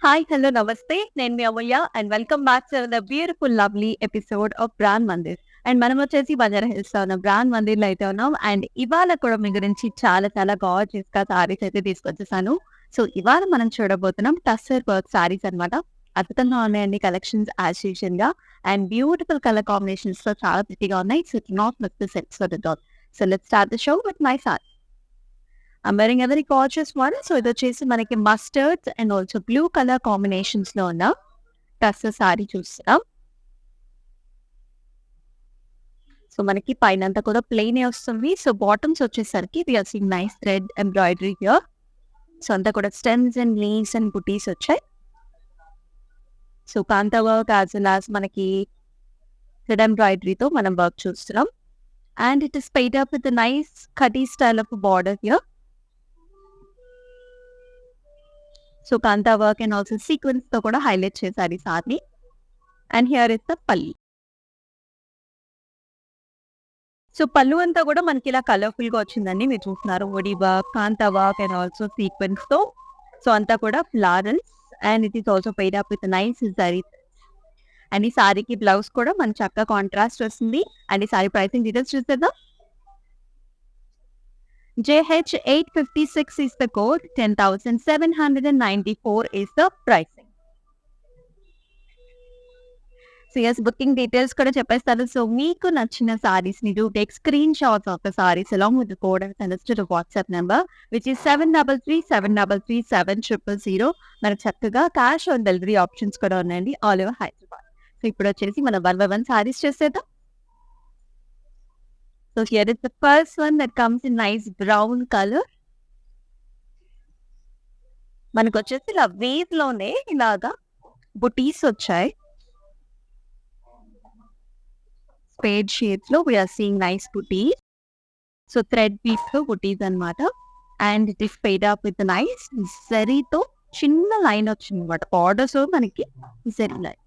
Hi, hello, namaste. నేను మీ Amulya and welcome back to the beautiful lovely episode of Brand Mandir. And మనం వచ్చేసి Banjara hills లో ఉన్న బ్రాండ్ మందిర్ లో అయితే ఉన్నాం. అండ్ ఇవాళ కూడా మీ గురించి చాలా చాలా గార్జియస్ గా సారీస్ అయితే తీసుకొచ్చేసాను. సో ఇవాళ మనం చూడబోతున్నాం టస్సర్ వర్క్ సారీస్ అన్నమాట. అద్భుతంగా ఉన్నాయండి కలెక్షన్స్ యాజ్ యూజువల్ గా. అండ్ బ్యూటిఫుల్ కలర్ కాంబినేషన్స్ తో చాలా ప్రిటీగా ఉన్నాయి. So it not miss the sets for the dot. So let's start the show with my sorry. I'm wearing a very gorgeous one. So ఇది వచ్చేసి మనకి mustard and also blue colour combinations లో ఉన్న tussar sorry చూస్తున్నాం. So మనకి పైన అంతా కూడా ప్లెయిన్ వస్తుంది. సో బాటమ్స్ వచ్చేసరికి we are seeing nice thread embroidery here. So అంతా కూడా స్టెమ్స్ అండ్ లీవ్స్ అండ్ బుటీస్ వచ్చాయి. So kantha work as well as మనకి థ్రెడ్ ఎంబ్రాయిడరీతో మనం వర్క్ చూస్తున్నాం. And it is paired up with nice కటీ style of border here. So kantha work and also sequence తో కూడా హైలైట్ చేశారు ఈ saree. And here is the pallu. So pallu అంతా కూడా మనకి ఇలా కలర్ఫుల్ గా వచ్చిందండి. మీరు చూస్తున్నారు వడి work, Kantha work and also sequence తో. సో అంతా కూడా florals and it is also paired up with nice zari. And ఈ సారీకి బ్లౌజ్ కూడా మనకి చక్కగా కాంట్రాస్ట్ వస్తుంది. అండ్ ఈ సారీ ప్రైసింగ్ డీటెయిల్స్ చూసేద్దాం. JH856 is the code, 10,794 is the pricing. So yes, booking details కూడా చెప్పేస్తాను. సో మీకు నచ్చిన సారీస్ ని take screen shots of the saris along with the code and send us to the WhatsApp number which is 7337337000. మనకు చక్కగా cash on delivery options కూడా ఉన్నాయండి all over Hyderabad. So ఇప్పుడు వచ్చేసి మనం 1 by 1 సారీస్ చేసేద్దాం. So here is the first one that comes in nice brown color. మనకు వచ్చేసి ఇలా వేవ్ లోనే ఇలాగా బుటీస్ వచ్చాయి. స్పేడ్ షేప్స్ లో వీఆర్ సీయింగ్ నైస్ బుటీస్. సో థ్రెడ్ పీస్ లో బుటీస్ అన్నమాట. And it is paid up with nice జరీతో చిన్న లైన్ వచ్చింది అనమాట. బార్డర్స్ మనకి zari line.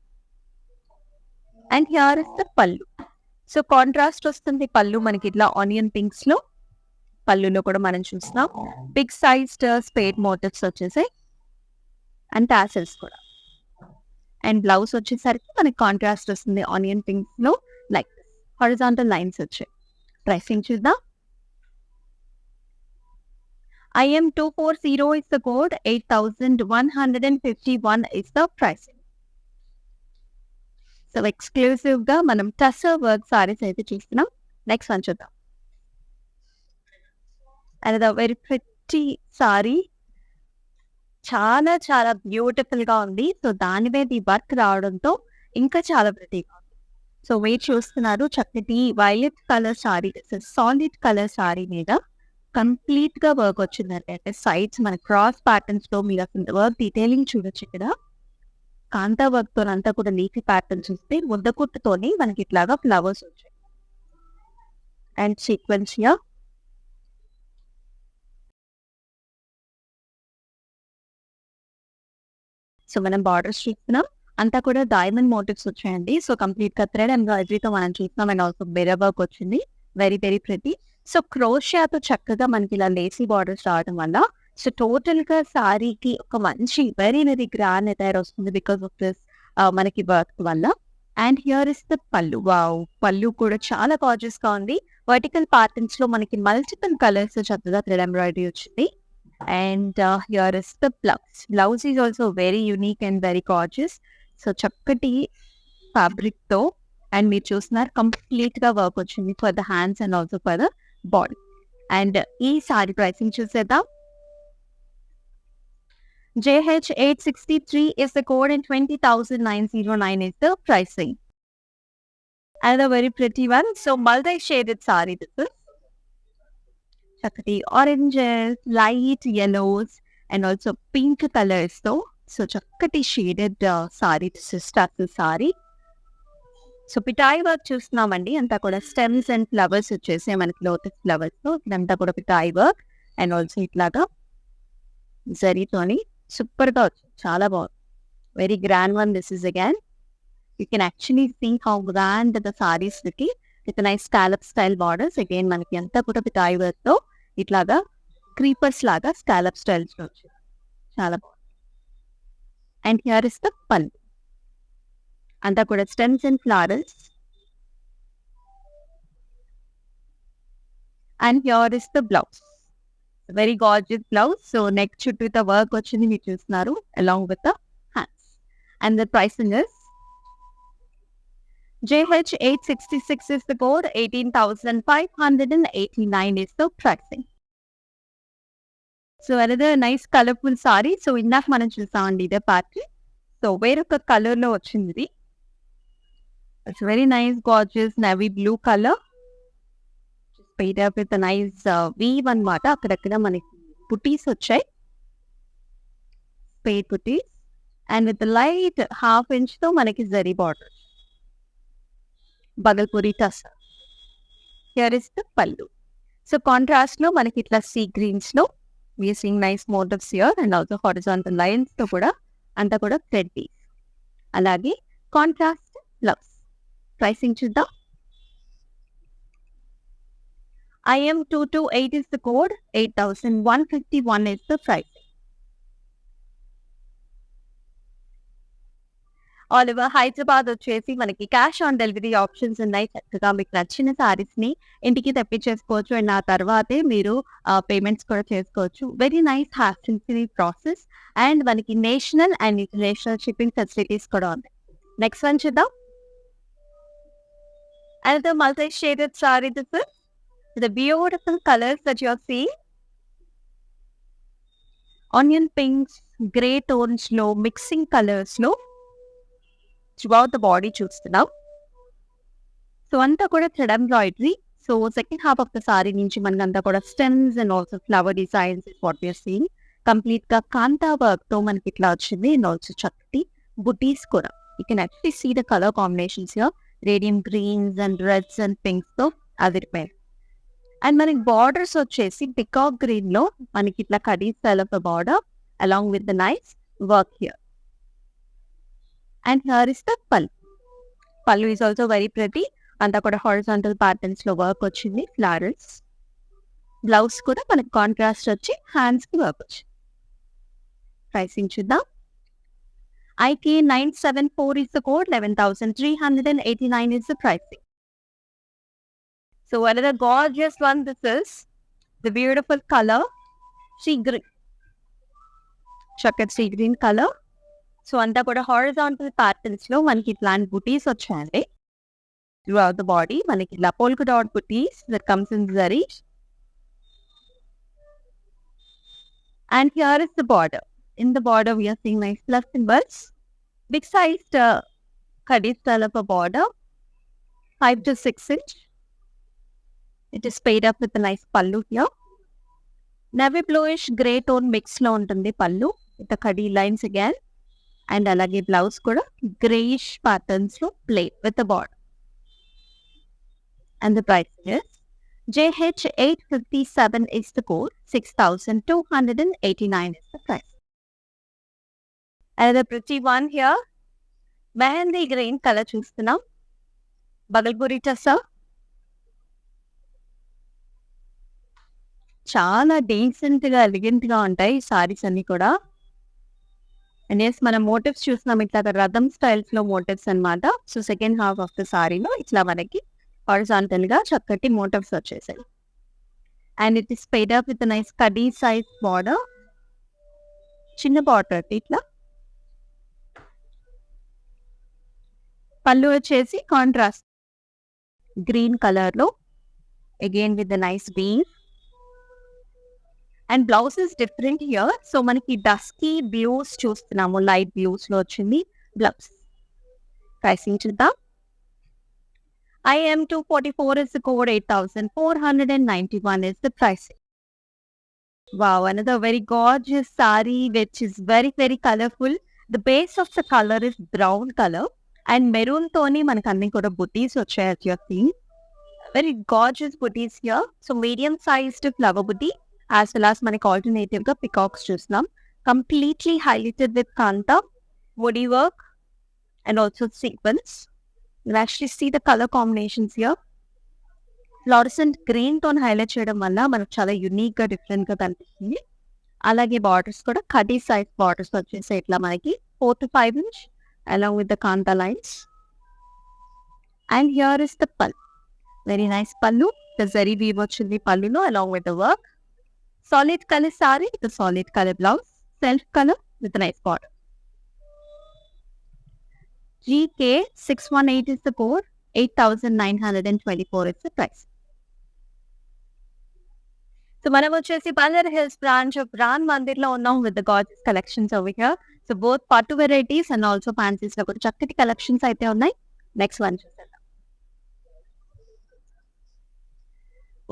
And here is the pallu. So contrast వస్తుంది పల్లు మనకి ఇట్లా ఆనియన్ పింక్స్ లో. పల్లులో కూడా మనం చూస్తున్నాం బిగ్ సైజ్డ్ స్పేడ్ మోటివ్స్ వచ్చేసాయి అండ్ టాసల్స్ కూడా. అండ్ బ్లౌజ్ వచ్చేసరికి మనకి కాంట్రాస్ట్ వస్తుంది ఆనియన్ పింక్స్ లో లైక్ హారిజాంటల్ లైన్స్ వచ్చాయి. ప్రైసింగ్ చూద్దాం. IM240 is the code, 8,151 is the pricing. So exclusive గా మనం టస్సర్ వర్క్ సారీస్ అయితే చూస్తున్నాం. నెక్స్ట్ వన్ చూద్దాం. అండ్ వెరీ ప్రిటీ సారీ, చాలా చాలా బ్యూటిఫుల్ గా ఉంది. సో దాని మీద ఈ వర్క్ రావడంతో ఇంకా చాలా ప్రిటీగా ఉంది. సో మీరు చూస్తున్నారు చక్కటి violet colour sorry, solid colour sorry మీద కంప్లీట్ గా వర్క్ వచ్చిందండి. అంటే సైడ్స్ మన క్రాస్ ప్యాటర్న్స్ లో మీరు అసలు వర్క్ డీటెయిలింగ్ చూడొచ్చు. ఇక్కడ కాంతా వర్క్ తో అంతా కూడా లీఫీ ప్యాటర్న్స్ వస్తే ముద్దకుట్టుతోని మనకి ఇట్లాగా ఫ్లవర్స్ వచ్చాయి. And sequence here. సో మనం బార్డర్స్ చూస్తున్నాం అంతా కూడా డైమండ్ మోటివ్స్ వచ్చాయండి. సో కంప్లీట్ గా థ్రెడ్ ఎంబ్రాయిడరీతో మనం చూస్తున్నాం. అండ్ ఆల్సో బెర వర్క్ వచ్చింది. Very very pretty. సో క్రోషియాతో చక్కగా మనకి ఇలా లేసీ బార్డర్స్ రావడం వల్ల సో టోటల్ గా సారీకి ఒక మంచి వెరీ వెరీ గ్రాండ్ అటైర్ వస్తుంది బికాస్ ఆఫ్ దిస్ మనకి వర్క్ వల్ల. అండ్ హియర్ ఇస్ ద పల్లు. వావ్, పల్లు కూడా చాలా గార్జియస్ గా ఉంది. వర్టికల్ ప్యాటర్న్స్ లో మనకి మల్టిపుల్ కలర్స్ చక్కగా థ్రెడ్ ఎంబ్రాయిడరీ వచ్చింది. And here is the blouse. Blouse is also very unique and very gorgeous. So చక్కటి ఫ్యాబ్రిక్ తో అండ్ మీరు చూస్తున్నారు కంప్లీట్ గా వర్క్ వచ్చింది for the hands and also for the body. And ఈ sorry pricing చూసేద్దాం. JH863 is the code and 20,909 is the pricing. Another very pretty one. So multi-shaded saree this is. Chakati oranges, light yellows and also pink colors though. So chakati shaded saree this is tassel saree. So పిటాయి work చూస్తున్నామండి. అంతా కూడా stems and flowers వచ్చేసి మనకి lotus flowers తో ఇదంతా కూడా పిటాయి work and also ఇట్లాగా జరీతోని సూపర్ గా వచ్చింది. చాలా బాగుంది. Very grand one this is again. You can actually see how grand the sarees కి with nice scallop style borders. Again మనకి అంతా కూడా పిటాయి వర్క్ తో ఇట్లాగా క్రీపర్స్ లాగా స్కాలప్ స్టైల్స్ వచ్చింది. చాలా బాగుంది. అండ్ హియర్ ఇస్ ద పళ్ళు. అంతా కూడా stems and flowers. And here is the blouse. Very gorgeous blouse. So neck చుట్టూ ద వర్క్ వచ్చింది మీరు చూస్తున్నారు along with the hands. And the pricing is JH866 is the code, 18,589 is the pricing. So another nice colorful saree. So ఇందాక మనం చూసామండి ఇదే pattern. So వేరొక colour లో వచ్చింది. It's very nice gorgeous navy blue colour. Paired up with nice weave అన్నమాట. అక్కడక్కడ మనకి బుటీస్ వచ్చాయి, paired butis. And with light half inch తో మనకి zari border, Bhagalpuri tussar. Here is the pallu. So contrast లో మనకి ఇట్లా సీ గ్రీన్స్ లో we are seeing nice motifs here and also horizontal lines తో కూడా అంతా కూడా థ్రెడ్ పీస్. అలాగే కాంట్రాస్ట్ బ్లౌజ్. ప్రైసింగ్ చూద్దాం. IM228 is the code, 8,151 is the price. All over Hyderabad వచ్చేసి మనకి క్యాష్ ఆన్ డెలివరీ ఆప్షన్స్ ఉన్నాయి. చక్కగా మీకు నచ్చిన సారీస్ ని ఇంటికి తెప్పించేసుకోవచ్చు. అండ్ ఆ తర్వాతే మీరు పేమెంట్స్ కూడా చేసుకోవచ్చు. Very nice hassle free process. And మనకి national and international shipping facilities కూడా ఉన్నాయి. నెక్స్ట్ వన్ చూద్దాం. And the multi shaded saree, this is the beautiful colours that you are seeing. Onion pinks, grey tones లో mixing colours లో throughout the body చూస్తున్నాం. So అంతా కూడా thread embroidery. So second half of the saree నుంచి మనకంతా కూడా stems and also flower designs is what we are seeing. Complete గా కాంతా work తో మనకి ఇట్లా వచ్చింది. అండ్ ఆల్సో చక్కటి బుటీస్ కూడా. You can actually see the colour combinations here. Radium greens and reds and pinks తో అదిరిపోయాయి. అండ్ మనకి బార్డర్స్ వచ్చేసి పికాక్ గ్రీన్ లో మనకి ఇట్లా కడీ style of the border along with the nice work here. And here is the pallu. Pallu is also very pretty. అంతా కూడా హారిజాంటల్ ప్యాటర్న్స్ లో వర్క్ వచ్చింది, ఫ్లవర్స్. బ్లౌజ్ కూడా మనకి కాంట్రాస్ట్ వచ్చి హ్యాండ్స్ కి వర్క్ వచ్చింది. ప్రైసింగ్ చూద్దాం. IK974 is the code, 11,389 is the pricing. So another gorgeous one, this is the beautiful color, sea green. Chakad sea green color. So అంతా కూడా హారిజాంటల్ ప్యాటర్న్స్ లో మనకి ఇట్లాంటి బుటీస్ వచ్చాయండి త్రూఅవుట్ ద బాడీ. మనకి ఇలా పోల్కా డాట్ బుటీస్ that comes in zari. And here is the border. In the border we are seeing nice plus symbols. Big sized కడీ style of a border, 5 to 6 inch. It is paired up with nice pallu here. Navy blueish grey tone mix లో ఉంటుంది pallu with కడీ lines again. And అలాగే blouse కూడా greyish patterns లో play with the border. And the price is JH857 is the code, 6,289 is the price. Another pretty one here, mehndi green colour చూస్తున్నాం. బగల్పూరి టసా. చాలా decent గా elegant గా ఉంటాయి సారీస్ అన్ని కూడా. అండ్ ఎస్ మనం మోటివ్స్ చూస్తున్నాం ఇట్లా రథం స్టైల్స్ లో మోటివ్స్ అన్నమాట. So second half of the సారీలో ఇట్లా మనకి హారిజాంటల్ గా చక్కటి మోటివ్స్ వచ్చేసాయి. And it is paired up with nice కడీ సైజ్ బార్డర్. చిన్న బార్డర్ ఇట్లా. పళ్ళు వచ్చేసి కాంట్రాస్ట్ గ్రీన్ కలర్ లో again with the nice weave. And blouse is different here. So మనకి డస్కీ బ్లూస్ చూస్తున్నాము, లైట్ బ్లూస్ లో వచ్చింది బ్లౌజ్. ప్రైసింగ్ చూద్దాం. IM244 is the code, 8,491 is the pricing. Wow, another very gorgeous saree which is very very colorful. The base of the color is brown color and maroon toni మనకి అన్ని కూడా బుటీస్ వచ్చాయి. as you are seeing very gorgeous booties here. So medium sized flower booty as well as మనకి alternative గా peacocks చూస్తున్నాం. Completely highlighted with kanta, woody work and also sequins. You actually see the color combinations here. Fluorescent green tone highlight చేయడం వల్ల మనకు చాలా unique గా different గా కనిపిస్తుంది. అలాగే బార్డర్స్ కూడా కడీ సైజ్ బార్డర్స్ వచ్చేసి ఇట్లా మనకి 4 to 5 inch along with the kanta lines. And here is the pallu. Very nice pallu. The zari weave వచ్చింది pallulo along with the work. Solid color saree with a solid color blouse. Self color with a nice border. GK618 is the code. 8,924 is the price. So మనం వచ్చేసి Banjara Hills branch of Ram Mandir లో ఉన్నాం with the gorgeous collections over here. So both పట్టు varieties and also fancies లో కూడా చక్కటి collections అయితే ఉన్నాయి. నెక్స్ట్ వన్ చూసేద్దాం.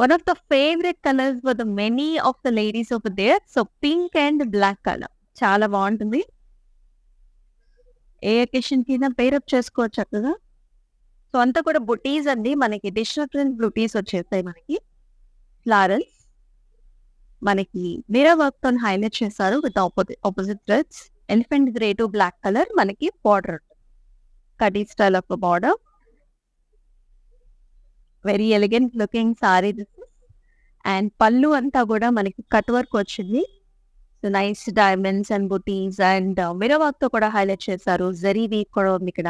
One of the favorite colors for the many of the ladies over there. So pink and black color. చాలా బాగుంటుంది. ఏ occasion కింద పేరప్ చేసుకోవచ్చు చక్కగా. సో అంతా కూడా బుటీస్ అండి. మనకి డిఫరెంట్ బుటీస్ వచ్చేస్తాయి. మనకి ఫ్లారల్స్ మనకి మిర్రర్ వర్క్ తో హైలైట్ చేస్తారు with opposite threads. Elephant grey to black colour మనకి బార్డర్, కటీ style of border. Very elegant looking saree this. And pallu అంతా కూడా మనకి కట్ వర్క్ వచ్చింది. సో నైస్ డైమండ్స్ అండ్ బుటీస్ అండ్ మిర్రర్ వర్క్ తో కూడా హైలైట్ చేశారు. జరీ వీవ్ కూడా ఉంది ఇక్కడ.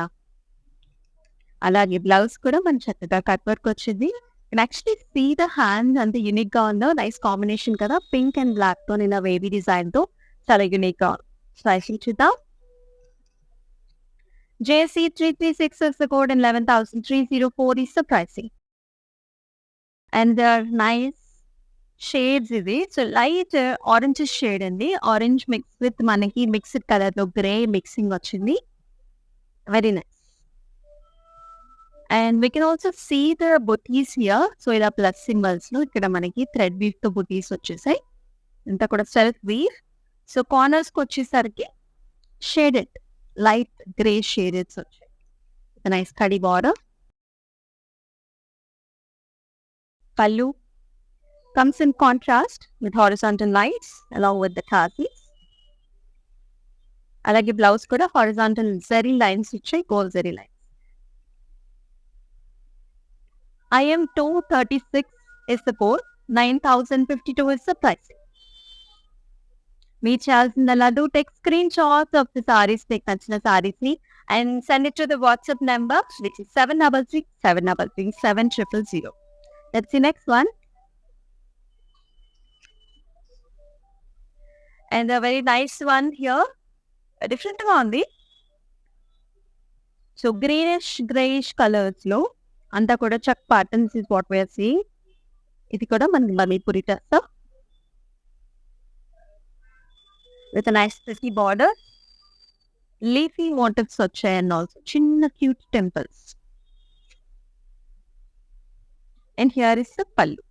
అలాగే బ్లౌజ్ కూడా మన చక్కగా కట్ వర్క్ వచ్చింది. And actually see the hand and the unique గా ఉందో. నైస్ కాంబినేషన్ కదా, పింక్ అండ్ బ్లాక్ తో నిన్న వేవీ డిజైన్ తో చాలా యూనిక్ గా ఉంది. సో యాక్చువల్లీ చూద్దాం. JC336 is the code and 11,304 is the pricing. And there are nice shades ఇది. సో లైట్ ఆరెంజ్ షేడ్ అండి. ఆరెంజ్ మిక్స్ విత్ మనకి మిక్స్డ్ కలర్ లో గ్రే మిక్సింగ్ వచ్చింది. Very nice. And we can also see the booties here. So ఇలా plus symbols లో ఇక్కడ మనకి thread weave తో బుటీస్ వచ్చేసాయి. ఇంత కూడా సెల్ఫ్ వీవ్. సో కార్నర్స్ కి వచ్చేసరికి షేడెడ్ లైట్ గ్రే షేడెడ్స్ వచ్చాయి. నైస్ కడి బార్డర్. పల్లు comes in contrast with horizontal lines along with the khakis. అలాగే బ్లౌజ్ కూడా హారిజాంటల్ జరీ లైన్స్ వచ్చాయి, gold zari lines. IM 236 is the code. 9,052 is the price. Meet చేయాల్సిందల్లా do take screenshots of the sarees, take నచ్చిన sarees ని and send it to the WhatsApp number which is 733-733-7000. That's the next one. And a very nice one here. Different గా ఉంది. So greenish colors లో అంతా కూడా check patterns is what we are seeing. ఇది కూడా మనకి Manipuri test with nice pretty border. Leafy motifs వచ్చాయి and also చిన్న cute temples. And here is the pallu.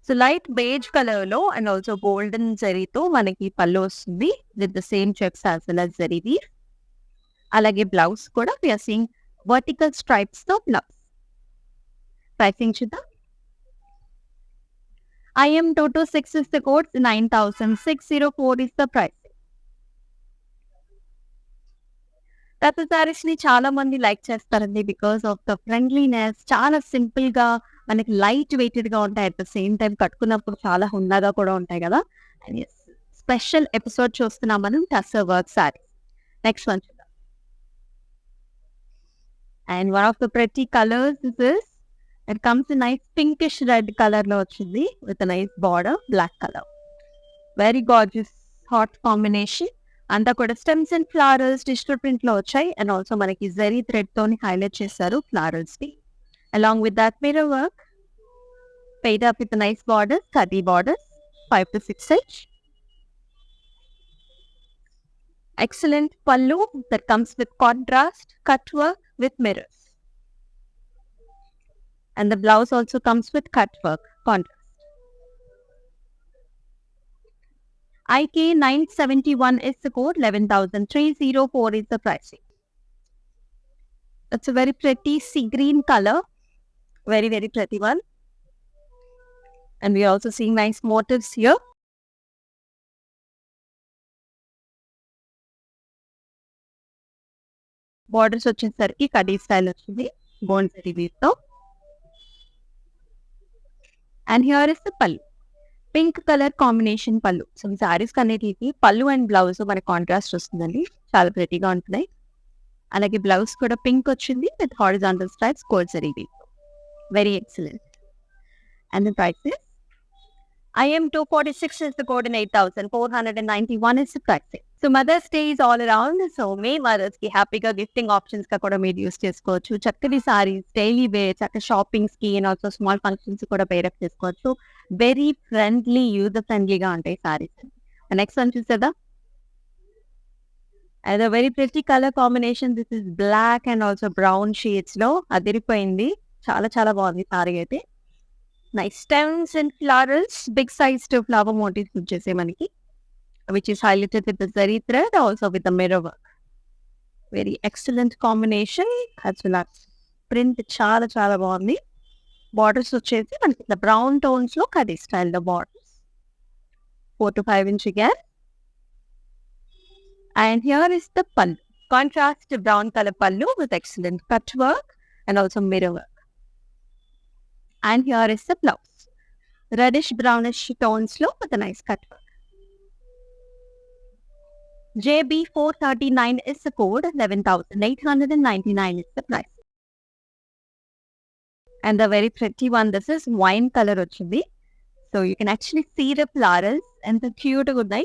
So light beige colour లో అండ్ ఆల్సో గోల్డెన్ జరీతో మనకి పల్లు వస్తుంది with the same checks as well as zari weave. అలాగే బ్లౌజ్ కూడా we are seeing vertical stripes తో blouse. Pricing చూద్దాం. IM 226 is the code. 9,604 is the price. Tattu sarees ని చాలా మంది లైక్ చేస్తారండి బికాస్ ఆఫ్ ద ఫ్రెండ్లీనెస్. చాలా సింపుల్ గా మనకి లైట్ వెయిటెడ్ గా ఉంటాయి. అట్ ద సేమ్ టైం కట్టుకున్నప్పుడు చాలా హుందాగా కూడా ఉంటాయి కదా. స్పెషల్ ఎపిసోడ్ చూస్తున్నాం మనం tussar work saree. Next one చూద్దాం. And one of the pretty colours is this. It comes in nice pinkish red color lo vachindi with a nice border, black color. Very gorgeous, hot combination. Anta kuda stems and flowers digital print lo vachai and also manaki zari thread toni highlight chesaru flowers ni. Along with that mirror work, paid up with a nice border, cutty borders, 5 to 6 inch. Excellent pallu that comes with contrast, cut work with mirrors. And the blouse also comes with cut work, contrast. IK 971 is the code. 11,304 is the pricing. It's a very pretty sea green color. Very, very pretty one. And we are also seeing nice motifs here. Borders వచ్చేసరికి khadi style వచ్చింది gold zari weave తో. And here is the pallu. Pink colour combination పళ్ళు. So ఈ సారీస్ అన్నిటికి పళ్ళు and blouse మనకి contrast వస్తుందండి. చాలా ప్రెటీగా ఉంటున్నాయి. అలాగే బ్లౌజ్ కూడా పింక్ వచ్చింది with horizontal stripes gold zari weave. Very excellent. And the price is IM 246 is the code and 8,491 is the pricing. So Mother's Day is all around. So May Mothers ki హ్యాపీగా gifting options గా కూడా మీరు use చేసుకోవచ్చు. చక్కటి sarees, daily wear, చక్కటి shoppings కి and also small functions కూడా pair up చేసుకోవచ్చు. వెరీ ఫ్రెండ్లీ, యూజర్ ఫ్రెండ్లీగా ఉంటాయి సారీస్. నెక్స్ట్ వన్ చూసేదా? And very pretty colour combination. This is black and also brown shades లో అదిరిపోయింది. చాలా చాలా బాగుంది సారీ అయితే. Nice stems and flowers, big size flower motifs వచ్చేసే మనకి, which is highlighted with the zari thread, also with the mirror work. Very excellent combination. As well as print చాలా చాలా బాగుంది. బార్డర్స్ వచ్చేసి మనకి ఇట్లా బ్రౌన్ టోన్స్ లో కది స్టైల్ లో borders 4 to 5 inch again. And here is the pallu. Contrast brown color pallu with excellent cut work and also mirror work. And here is the blouse. Reddish brownish tones low with a nice cut work. JB439 is the code, 11,899 is the price. And the very pretty one, this is wine color ochindi. So you can actually see the florals and the cute unnai.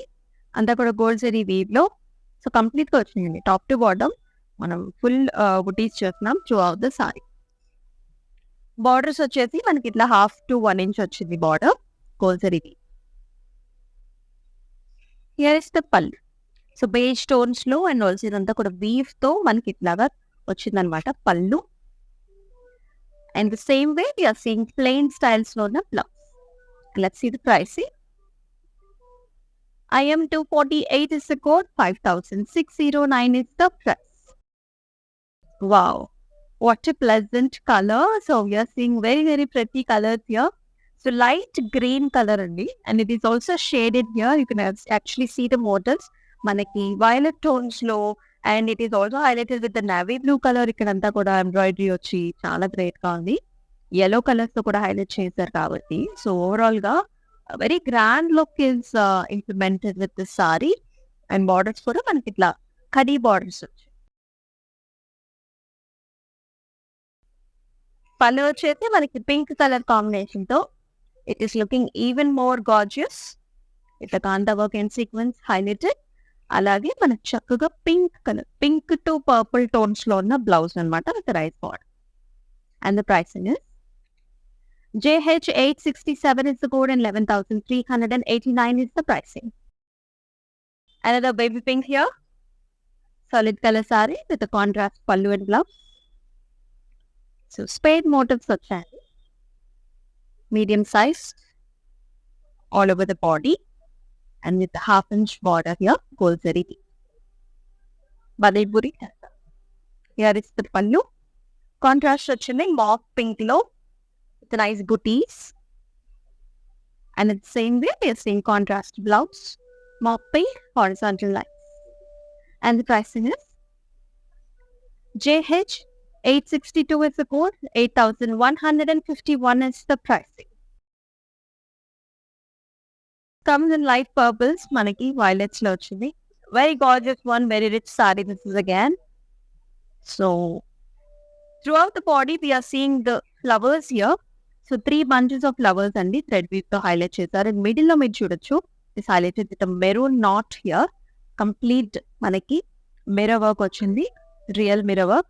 Anta kuda gold zari weave lo. So complete ga ochindi top to bottom. Manam full booties chestunam throughout the saree. Borders వచ్చేసి మనకి ఇట్లా 1/2 to 1 inch వచ్చింది border gold zari. Here is the pallu. So beige tones లో and also ఇదంతా కూడా weave తో మనకి ఇట్లాగా వచ్చింది అనమాట pallu. And the same way we are seeing plain styles లో ఉన్న blouse. Let's see the price. IM 248 is the code, 5,609 is the price. Wow. What a pleasant color. So we are seeing very, very pretty colors here. So light green color only, and it is also shaded here. You can actually see the motifs. Manaki violet tones low, and it is also highlighted with the navy blue color. Ikkadanta kuda embroidery vachi chaala great ga undi. Yellow colors tho kuda highlight chesaru kabatti. So overall ga a very grand look is implemented with this saree, and borders kuda manaki itla kadi borders vachi. పళ్ళు వచ్చేసి మనకి pink colour combination తో it is looking even more gorgeous. ఇట్లా కాంతా work and sequence highlighted. అలాగే మనకి చక్కగా pink colour, pink to purple tones లో ఉన్న బ్లౌజ్ అనమాట with rice border. And the pricing is JH 867 is the code and 11,389 is the pricing. Another baby pink here. Solid color saree with a contrast pallu and blouse. So spade motifs వచ్చాయి. Medium size all over the body and with the 1/2 inch border here, gold zari. Badipuri. Here is the pallu. Contrast వచ్చింది mauve pink లో with nice booties. And at the same way, we are seeing contrast blouse, mauve pink, horizontal lines. And the pricing is JH 862 is the code, 8,151 is the pricing. Comes in light purples, manaki violets lo ochindi. Very gorgeous one, very rich saree this is again. So throughout the body we are seeing the flowers here. So 3 bunches of flowers and thread weave to highlight chesaru. And middle lo meer chudochu, is highlighted with a maroon knot here. Complete manaki mirror work ochindi, real mirror work.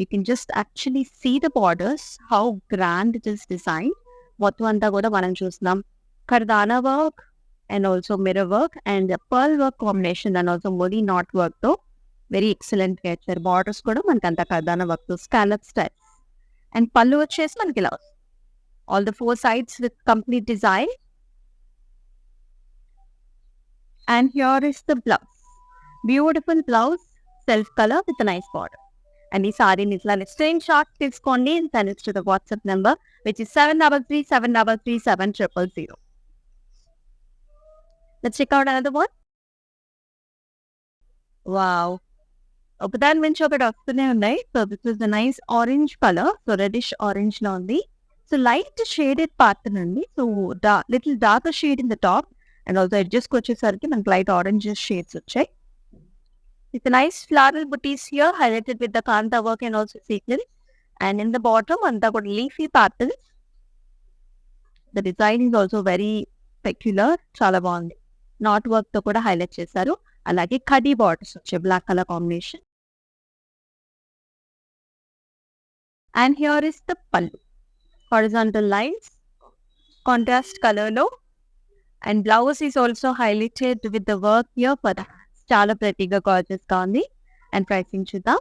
You can just actually see the borders, how grand it is designed. మొత్తం అంతా కూడా మనం చూస్తున్నాం kardana work and also mirror work and pearl work combination and also మోడీ knot work తో very excellent గా ఇచ్చారు. Borders కూడా మనకి అంతా కర్దానా వర్క్ తో స్కాలప్ స్టైల్స్. అండ్ పళ్ళు వచ్చేసి మనకి ఇలా all the 4 sides with complete design. And here is the blouse. Beautiful blouse, self color with a nice border. And ఈ సారీని ఇట్లా స్క్రీన్ షాట్ తీసుకోండి and send it to the WhatsApp number which is 7337337000. Let's check out another one. Wow. ఒకదాని నుంచి ఒకటి వస్తూనే ఉన్నాయి. So this is the nice orange colour. So reddish orange లో ఉంది. So so light shaded pattern అండి. So little darker shade in the top and also ఎడ్జెస్కి వచ్చేసరికి మనకి లైట్ ఆరెంజ్ షేడ్స్ వచ్చాయి. With nice floral booties here highlighted with the kanta work and also sequins. And in the bottom, anta kuda leafy patterns. The design is also very peculiar. Chala bagundi. Knot work తో కూడా highlight చేశారు. అలాగే ఖడీ borders వచ్చాయి black colour combination. And here is the pallu. Horizontal lines, contrast color లో. And blouse is also highlighted with the work here for the చాలా prettyగా gorgeous గా ఉంది. అండ్ ప్రైసింగ్ చూద్దాం.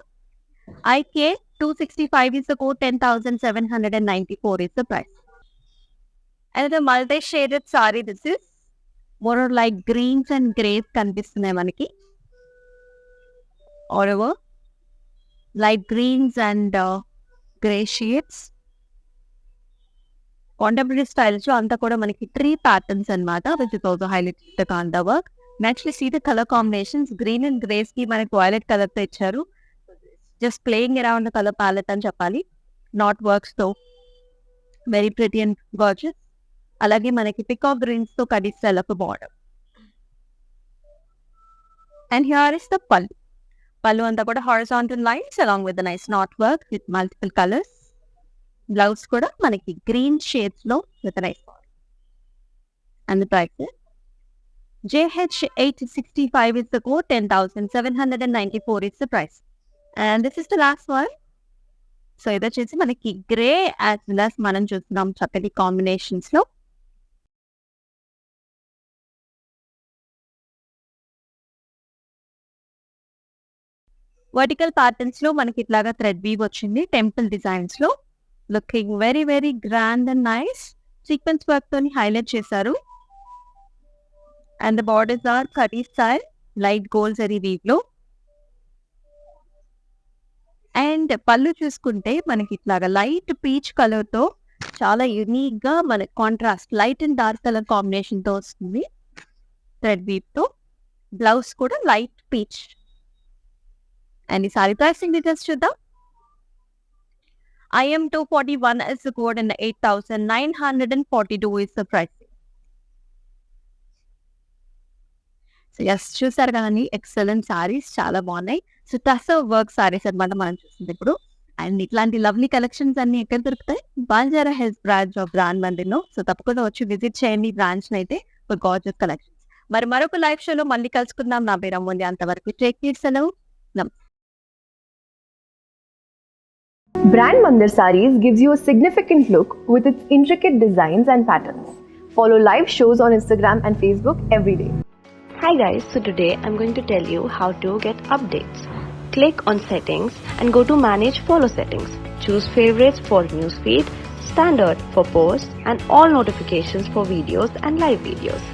IK 265 is the code, 10,794 is the price. And the multi-shaded saree, this is more or like greens and grays కనిపిస్తున్నాయి మనకి. All over light greens and grey shades. Contemporary styles లో అంతా కూడా మనకి 3 patterns అన్నమాట, which is also highlighted with the kanda work. Actually see the color combinations, green and grays కి మనకి violet color తో ఇచ్చారు. Just playing around the color palette అని చెప్పాలి. Knot works తో very pretty and gorgeous. అలాగే మనకి peacock greens తో కడి style of a border. And here is the pallu. Pallu అంతా కూడా horizontal lines along with the nice knot work with multiple colors. Blouse కూడా మనకి green shades లో with a nice border. And the price is JH 865 is the code, 10,794 is the price. And this is the last one. So ఇది వచ్చేసి మనకి grey as well as మనం చూస్తున్నాం చక్కటి combinations లో. వర్టికల్ ప్యాటర్న్స్ లో మనకి ఇట్లాగా థ్రెడ్ వీవ్ వచ్చింది టెంపుల్ డిజైన్స్ లో. Looking very very grand and nice. Sequence work తోని హైలైట్ చేశారు. And the borders are curry style, light gold zari weave లో. అండ్ పళ్ళు చూసుకుంటే మనకి ఇట్లాగా లైట్ పీచ్ కలర్ తో చాలా యూనిక్ గా మనకి contrast light and dark colour combination తో వస్తుంది థ్రెడ్ వీవ్ తో. బ్లౌజ్ కూడా లైట్ పీచ్. అండ్ ఈ సారీ ప్రైసింగ్ డీటెయిల్స్ చూద్దాం. IM 241 is the code and 8,942 is the price. So yes చూసారు కానీ ఎక్సలెంట్ సారీస్ చాలా బాగున్నాయి. సో టసర్ వర్క్ సారీస్ అనమాట మనం చూస్తుంది ఇప్పుడు. అండ్ ఇట్లాంటి లవ్లీ కలెక్షన్స్ అన్ని ఎక్కడ దొరుకుతాయి? Banjara Hills branch of Brand మందిర్లో. సో తప్పకుండా వచ్చి విజిట్ చేయండి బ్రాంచ్ అయితే ఫర్ గార్జియస్ కలెక్షన్స్. మరి మరొక లైవ్ షోలో మళ్ళీ కలుసుకుందాం. నా పేరు అమ్ముంది. అంతవరకు టేక్ కేర్. సెలవు. Brand Mandir Sarees gives you a significant look with its intricate designs and patterns. Follow live shows on Instagram and Facebook every day. Hi guys, so today I'm going to tell you how to get updates. Click on settings and go to manage follow settings. Choose favorites for newsfeed, standard for posts and all notifications for videos and live videos.